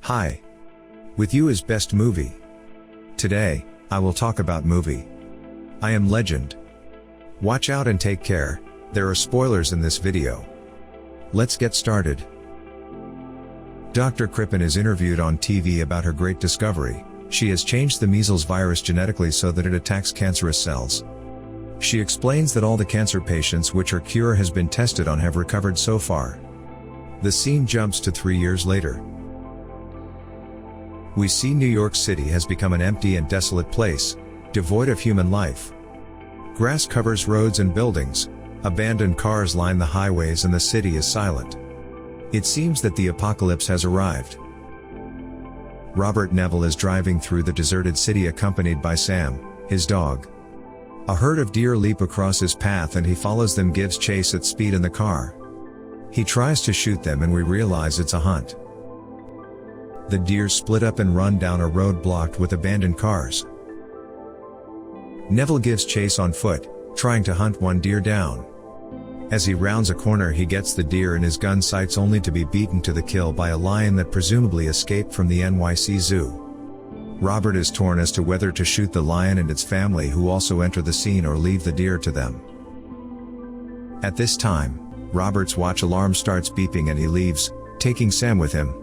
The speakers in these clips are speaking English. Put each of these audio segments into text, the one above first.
Hi. With you is Best Movie. Today, I will talk about movie I Am Legend. Watch out and take care, there are spoilers in this video. Let's get started. Dr. Crippen is interviewed on TV about her great discovery. She has changed the measles virus genetically so that it attacks cancerous cells. She explains that all the cancer patients which her cure has been tested on have recovered so far. The scene jumps to 3 years later. We see New York City has become an empty and desolate place, devoid of human life. Grass covers roads and buildings, abandoned cars line the highways and the city is silent. It seems that the apocalypse has arrived. Robert Neville is driving through the deserted city accompanied by Sam, his dog. A herd of deer leap across his path and he follows them, gives chase at speed in the car. He tries to shoot them and we realize it's a hunt. The deer split up and run down a road blocked with abandoned cars. Neville gives chase on foot, trying to hunt one deer down. As he rounds a corner he gets the deer in his gun sights only to be beaten to the kill by a lion that presumably escaped from the NYC Zoo. Robert is torn as to whether to shoot the lion and its family who also enter the scene or leave the deer to them. At this time, Robert's watch alarm starts beeping and he leaves, taking Sam with him.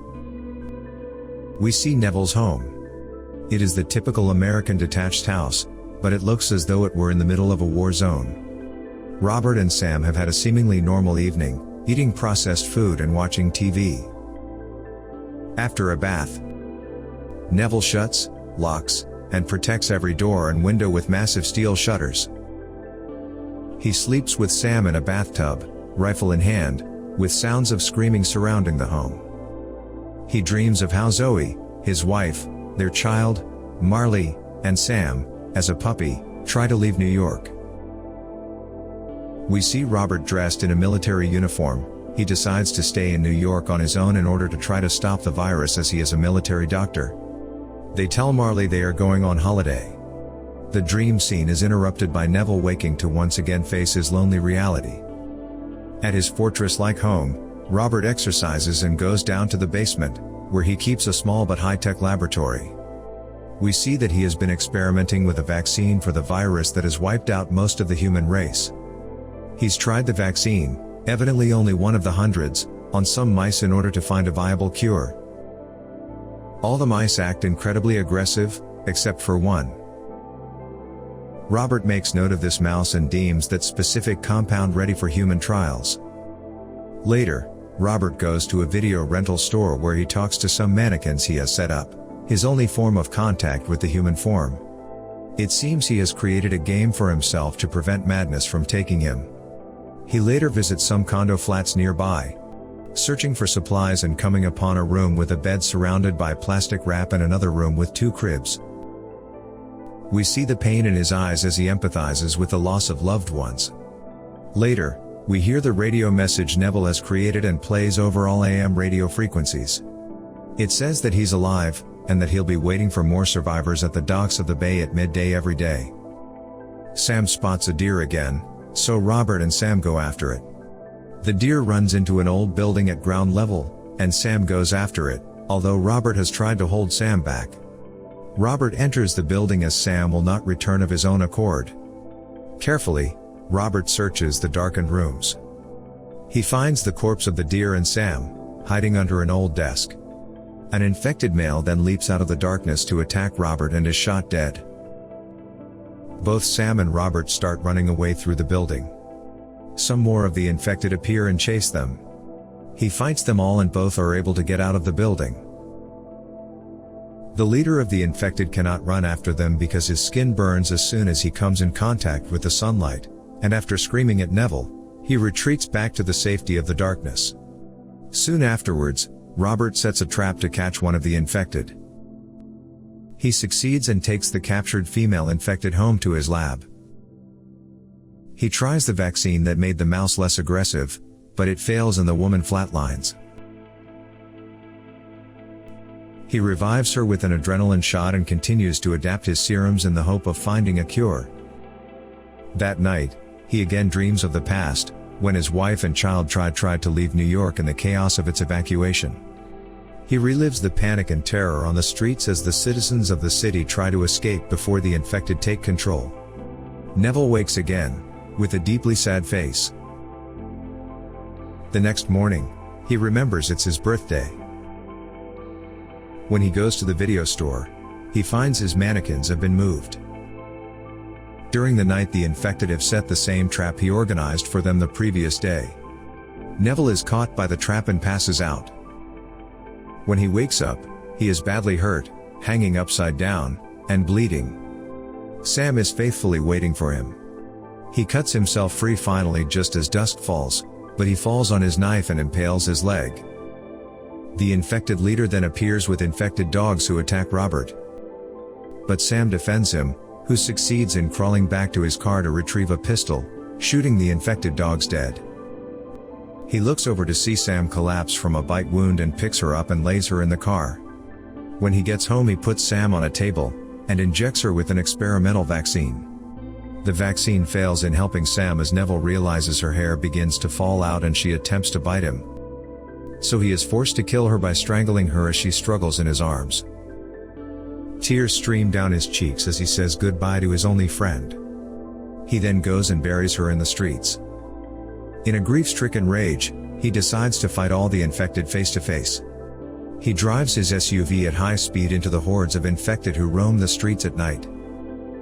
We see Neville's home. It is the typical American detached house, but it looks as though it were in the middle of a war zone. Robert and Sam have had a seemingly normal evening, eating processed food and watching TV. After a bath, Neville shuts, locks, and protects every door and window with massive steel shutters. He sleeps with Sam in a bathtub, rifle in hand, with sounds of screaming surrounding the home. He dreams of how Zoe, his wife, their child, Marley, and Sam, as a puppy, try to leave New York. We see Robert dressed in a military uniform. He decides to stay in New York on his own in order to try to stop the virus as he is a military doctor. They tell Marley they are going on holiday. The dream scene is interrupted by Neville waking to once again face his lonely reality. At his fortress-like home, Robert exercises and goes down to the basement, where he keeps a small but high-tech laboratory. We see that he has been experimenting with a vaccine for the virus that has wiped out most of the human race. He's tried the vaccine, evidently only one of the hundreds, on some mice in order to find a viable cure. All the mice act incredibly aggressive, except for one. Robert makes note of this mouse and deems that specific compound ready for human trials. Later, Robert goes to a video rental store where he talks to some mannequins he has set up, his only form of contact with the human form. It seems he has created a game for himself to prevent madness from taking him. He later visits some condo flats nearby, searching for supplies and coming upon a room with a bed surrounded by plastic wrap and another room with 2 cribs. We see the pain in his eyes as he empathizes with the loss of loved ones. Later, we hear the radio message Neville has created and plays over all AM radio frequencies. It says that he's alive, and that he'll be waiting for more survivors at the docks of the bay at midday every day. Sam spots a deer again, so Robert and Sam go after it. The deer runs into an old building at ground level, and Sam goes after it, although Robert has tried to hold Sam back. Robert enters the building as Sam will not return of his own accord. Carefully, Robert searches the darkened rooms. He finds the corpse of the deer and Sam, hiding under an old desk. An infected male then leaps out of the darkness to attack Robert and is shot dead. Both Sam and Robert start running away through the building. Some more of the infected appear and chase them. He fights them all and both are able to get out of the building. The leader of the infected cannot run after them because his skin burns as soon as he comes in contact with the sunlight, and after screaming at Neville, he retreats back to the safety of the darkness. Soon afterwards, Robert sets a trap to catch one of the infected. He succeeds and takes the captured female infected home to his lab. He tries the vaccine that made the mouse less aggressive, but it fails and the woman flatlines. He revives her with an adrenaline shot and continues to adapt his serums in the hope of finding a cure. That night, he again dreams of the past, when his wife and child tried to leave New York in the chaos of its evacuation. He relives the panic and terror on the streets as the citizens of the city try to escape before the infected take control. Neville wakes again, with a deeply sad face. The next morning, he remembers it's his birthday. When he goes to the video store, he finds his mannequins have been moved. During the night, the infected have set the same trap he organized for them the previous day. Neville is caught by the trap and passes out. When he wakes up, he is badly hurt, hanging upside down, and bleeding. Sam is faithfully waiting for him. He cuts himself free finally just as dusk falls, but he falls on his knife and impales his leg. The infected leader then appears with infected dogs who attack Robert. But Sam defends him, who succeeds in crawling back to his car to retrieve a pistol, shooting the infected dogs dead. He looks over to see Sam collapse from a bite wound and picks her up and lays her in the car. When he gets home, he puts Sam on a table and injects her with an experimental vaccine. The vaccine fails in helping Sam as Neville realizes her hair begins to fall out and she attempts to bite him. So he is forced to kill her by strangling her as she struggles in his arms. Tears stream down his cheeks as he says goodbye to his only friend. He then goes and buries her in the streets. In a grief-stricken rage, he decides to fight all the infected face to face. He drives his SUV at high speed into the hordes of infected who roam the streets at night.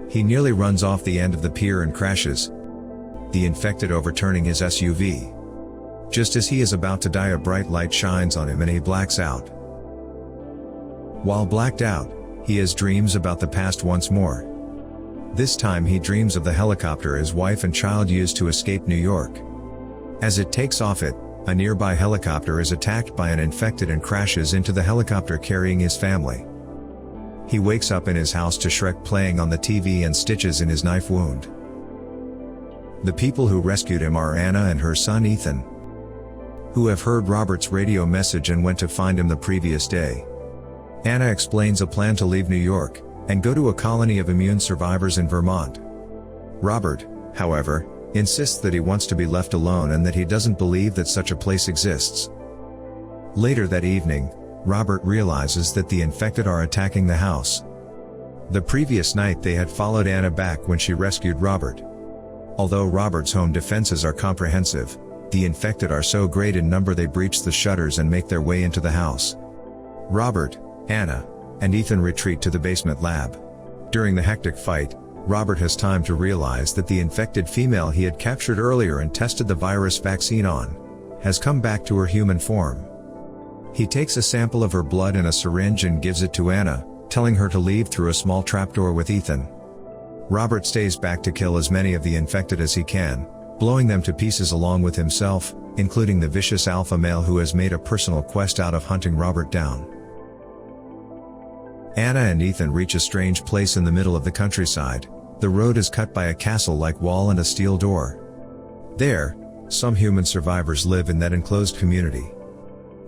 He nearly runs off the end of the pier and crashes, the infected overturning his SUV. Just as he is about to die, a bright light shines on him and he blacks out. While blacked out, he has dreams about the past once more. This time he dreams of the helicopter his wife and child used to escape New York. As it takes off, a nearby helicopter is attacked by an infected and crashes into the helicopter carrying his family. He wakes up in his house to Shrek playing on the TV and stitches in his knife wound. The people who rescued him are Anna and her son Ethan, who have heard Robert's radio message and went to find him the previous day. Anna explains a plan to leave New York and go to a colony of immune survivors in Vermont. Robert, however, insists that he wants to be left alone and that he doesn't believe that such a place exists. Later that evening, Robert realizes that the infected are attacking the house. The previous night they had followed Anna back when she rescued Robert. Although Robert's home defenses are comprehensive, the infected are so great in number they breach the shutters and make their way into the house. Robert, Anna, and Ethan retreat to the basement lab. During the hectic fight, Robert has time to realize that the infected female he had captured earlier and tested the virus vaccine on has come back to her human form. He takes a sample of her blood in a syringe and gives it to Anna, telling her to leave through a small trapdoor with Ethan. Robert stays back to kill as many of the infected as he can, blowing them to pieces along with himself, including the vicious alpha male who has made a personal quest out of hunting Robert down. Anna and Ethan reach a strange place in the middle of the countryside. The road is cut by a castle-like wall and a steel door. There, some human survivors live in that enclosed community.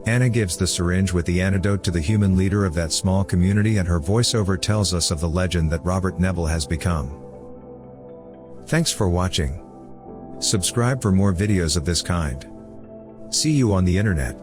Anna gives the syringe with the antidote to the human leader of that small community, and her voiceover tells us of the legend that Robert Neville has become. Thanks for watching. Subscribe for more videos of this kind. See you on the internet.